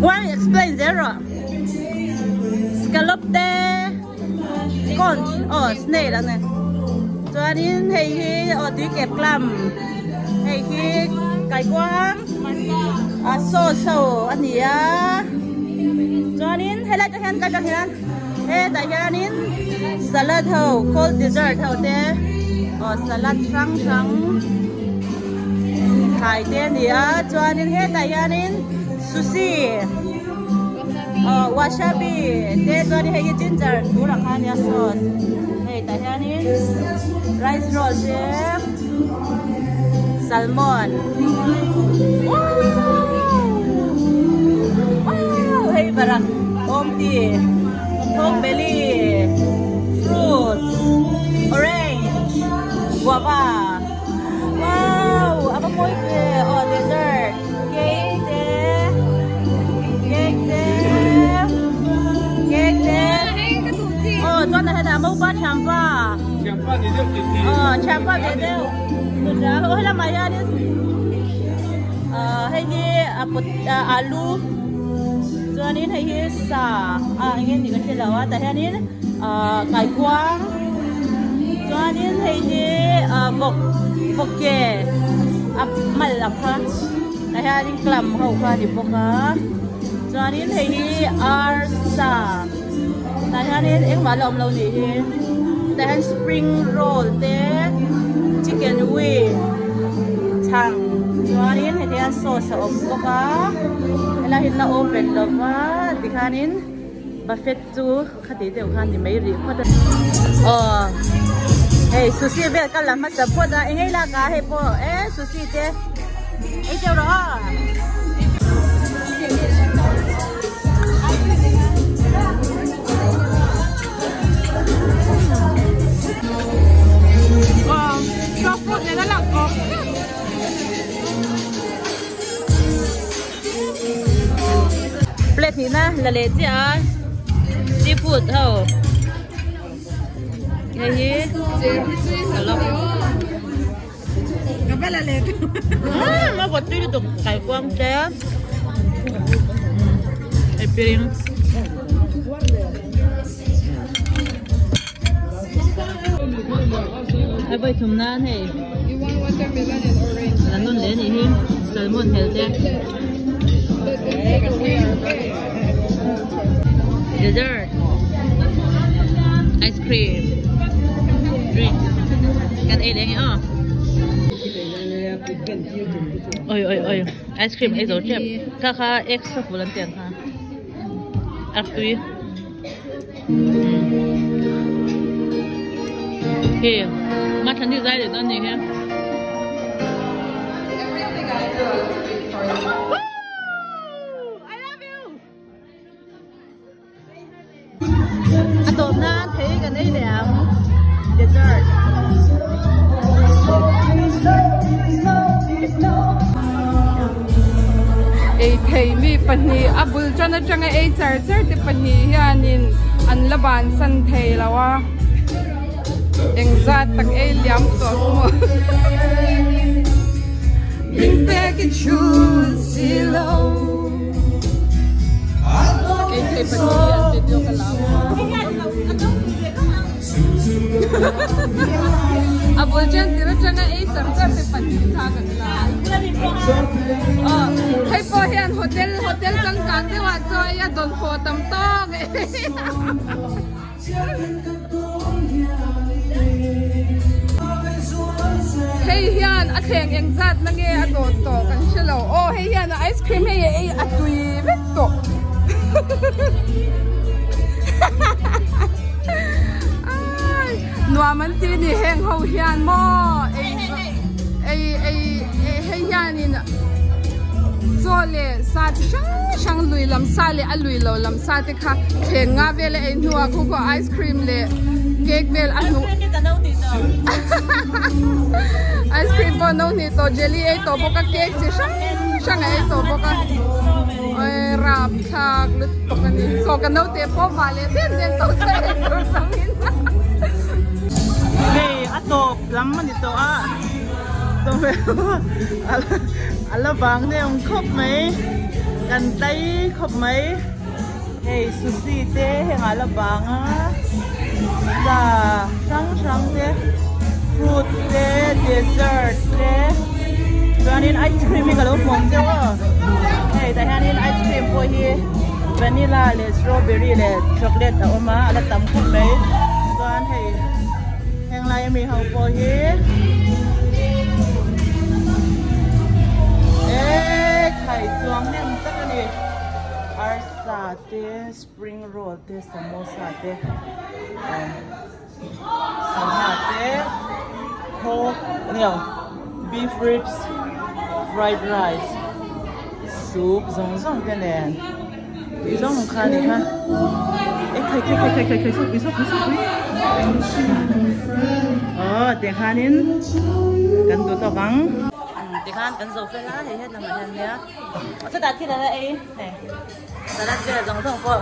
One explain zero. Scallop de conch. Oh, snail đó nè. Cho nên hay ở tí kẹp làm hay khi cải quang sô sô anh nhỉ cho nên hay là cho hen cái cho hen hay tại cho nên salad thầu cold dessert thầu thế salad trắng trắng khai thế nhỉ cho nên hay tại cho nên sushi wasabi thế cho nên hay cái ginger đủ là khá nhá sauce hay tại cho nên rice roll thế salmon. Wow, hey barang omti, tom belly, fruits, orange, guava. Wow, apa mo ite? Oh, dessert, cake there, Oh, tuan dah ada mau buat champa. Champa ni dia kecil. Oh, champa dia. Sudah, oh lah maya ni. Ini alu. Tuan ini sa. Ini kan celawa. Tapi ini kai kuang. Tuan ini bokke. Malaka. Tapi ini kelam kau kan di boka. Tuan ini arsa. Tapi ini malam lalu ni. Tapi spring roll deh. Chicken wing, tang, jualin hanya sos oploka, lain la open lova, dikanin buffet tu, kati tu kan di Mary pada. Oh, hey sushi bel kalau macam pada ini lah kah hepo, sushi je, jauh dah. Food ni lah kok. Plate ni na laleh je seafood tau. Ini kalau apa laleh tu? Mak buat tu itu kai kuang je. Piring. Apa itu mana ni? You want watermelon and orange. Lalu ni salmon healthy. Dessert, ice cream, drink. Kan lagi Oi, ice cream itu cep. Kakak extra volunteer ha. Akui. Okay, macam ni saya dah ni kan. I love you. Atau na thấy cái này đẹp. Dessert. Thầy mi pani abul cho nó chẳng ai char thì pani hianin an laban san thầy lawa. Yang zat tak liam to mo. Bring back a true silo. Thầy pani video kalam. Abul jan tira changa sarcha te pani tha ka. Thầy po hian hotel kang kang te wa cho ya don pho tam to. Hey hian a theng eng zat na nge a do to kan shelo. Oh hey hian ice cream hey a tui vet to. Nuaman ti ni heng ho hian mo. Hey hian in Sole sa shang lui lam sa le a lui lo lam sa te kha theng nga vele ai nuwa ko ice cream le cake vel anu ice cream po no ni to jelly ai to boka cake si shang ai to boka oi rap thak lut to kan ni so kan no te po vale den to se to sangin hey atop lam man ito to ala bang ne ong khop mai กันได้ขบไหมเฮ้ซูซี่เต้เฮงอะไรบ้างอ่ะจ้าช่างเต้ฟรุตเต้เดสเซอร์เต้ตอนนี้ไอศครีมมีกระดูกหมูเจ้าเฮ้แต่ฮันนี้ไอศครีมพวกนี้วานิลาเลยสตรอเบอรี่เลยช็อกโกแลตเอามาแล้วตำคุ้มไหมตอนเฮ้แหงไรมีเขาพวกนี้ไข่จวงเนี่ยมันสักนี่อาร์ซาเต้สปริงโรลเต้สโมซาเต้สมาเต้โคเนี่ย beef ribs fried rice soup ซองกันเนี่ยอีซองของข้านี่ค่ะไข่ซุปอีซุปอ๋อเดี๋ยวข้านี้กันตัวต่อบังthì khán cần dầu phê lá thì hết là mà hình nhá sẽ đặt khi là đây này sẽ đặt kia là dòng sông cô